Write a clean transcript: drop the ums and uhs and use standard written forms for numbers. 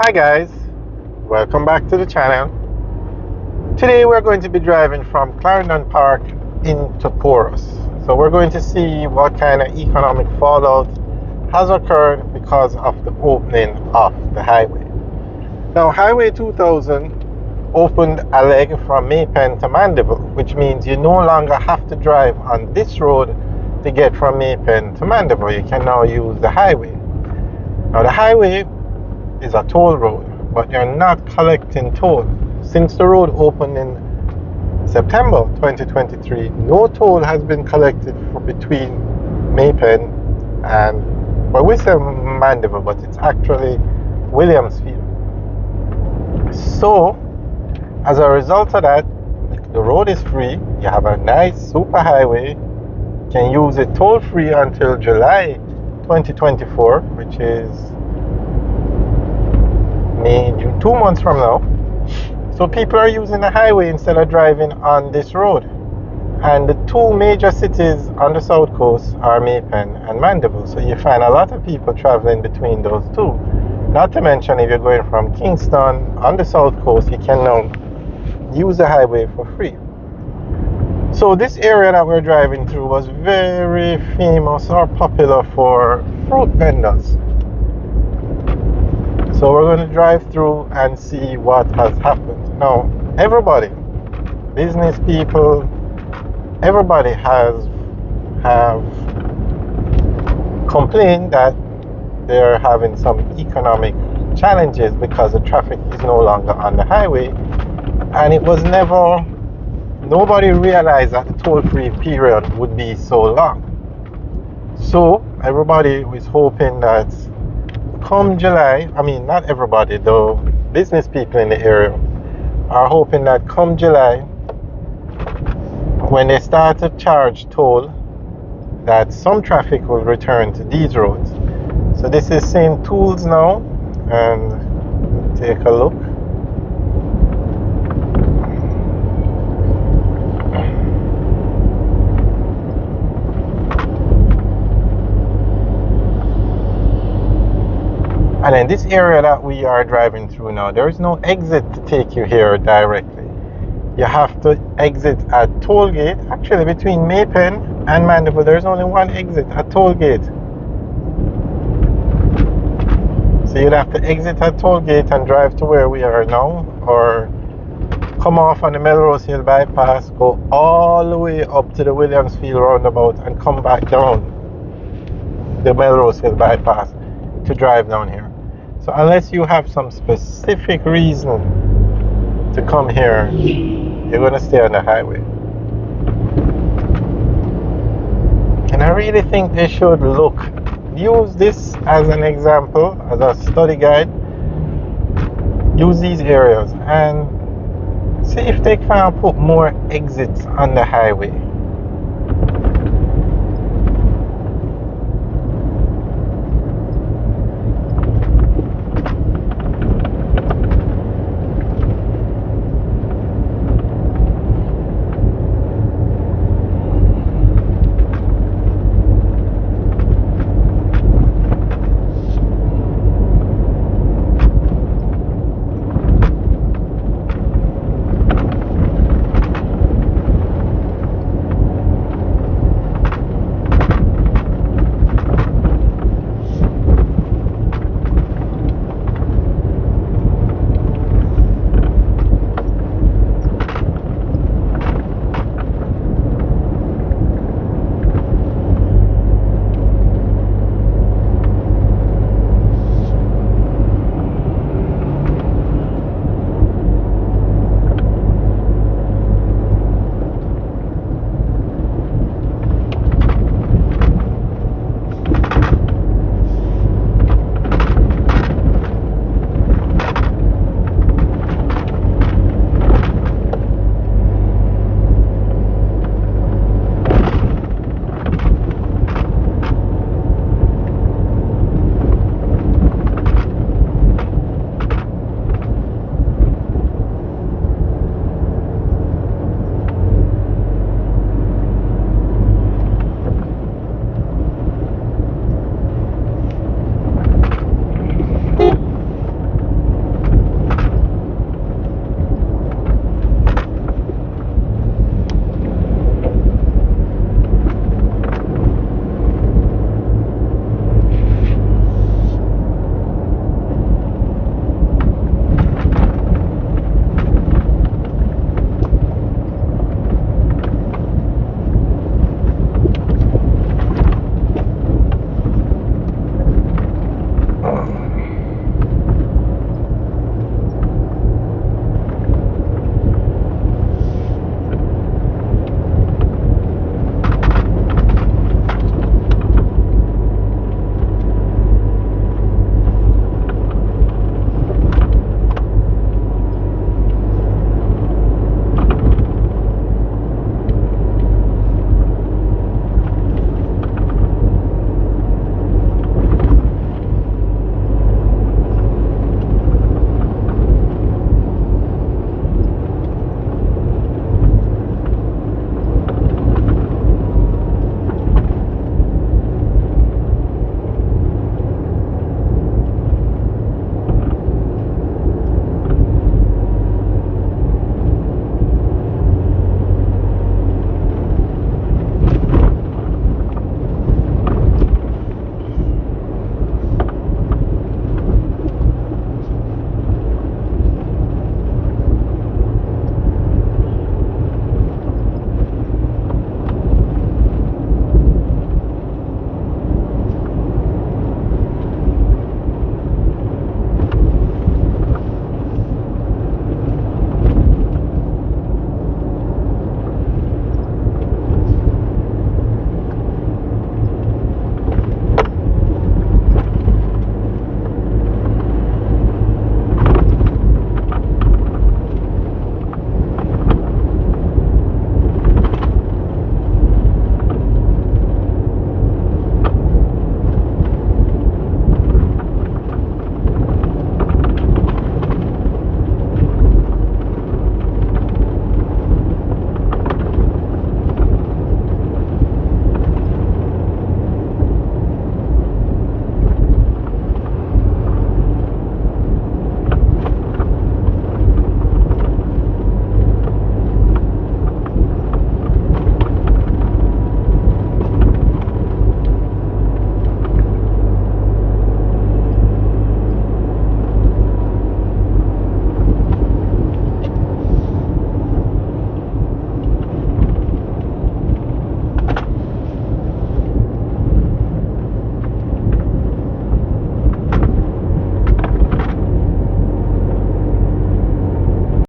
Hi guys, welcome back to the channel. Today we're going to be driving from Clarendon Park into Porus. So we're going to see what kind of economic fallout has occurred because of the opening of the highway. Now Highway 2000 opened a leg from Maypen to Mandeville, which means you no longer have to drive on this road to get from Maypen to Mandeville. You can now use the highway. Now the highway is a toll road, but you're not collecting toll. Since the road opened in September 2023, no toll has been collected for between Maypen and, well, we say Mandeville, but it's actually Williamsfield. So, as a result of that, the road is free. You have a nice super highway. You can use it toll free until July 2024, which is May, 2 months from now. So people are using the highway instead of driving on this road. And the two major cities on the south coast are Maypen and Mandeville. So you find a lot of people traveling between those two. Not to mention, if you're going from Kingston on the south coast, you can now use the highway for free. So this area that we're driving through was very famous or popular for fruit vendors. So we're going to drive through and see what has happened. Now, everybody, business people, everybody have complained that they're having some economic challenges because the traffic is no longer on the highway. And it was nobody realized that the toll-free period would be so long. So everybody was hoping that come July, not everybody though, business people in the area are hoping that come July, when they start to charge toll, that some traffic will return to these roads. So this is St. Tools now, and take a look. And in this area that we are driving through now, there is no exit to take you here directly. You have to exit at Tollgate. Actually, between Maypen and Mandeville, there is only one exit at Tollgate. So you'd have to exit at Tollgate and drive to where we are now, or come off on the Melrose Hill bypass, go all the way up to the Williamsfield roundabout and come back down the Melrose Hill bypass to drive down here. So unless you have some specific reason to come here, you're going to stay on the highway. And I really think they should use this as an example, as a study guide. Use these areas and see if they can put more exits on the highway.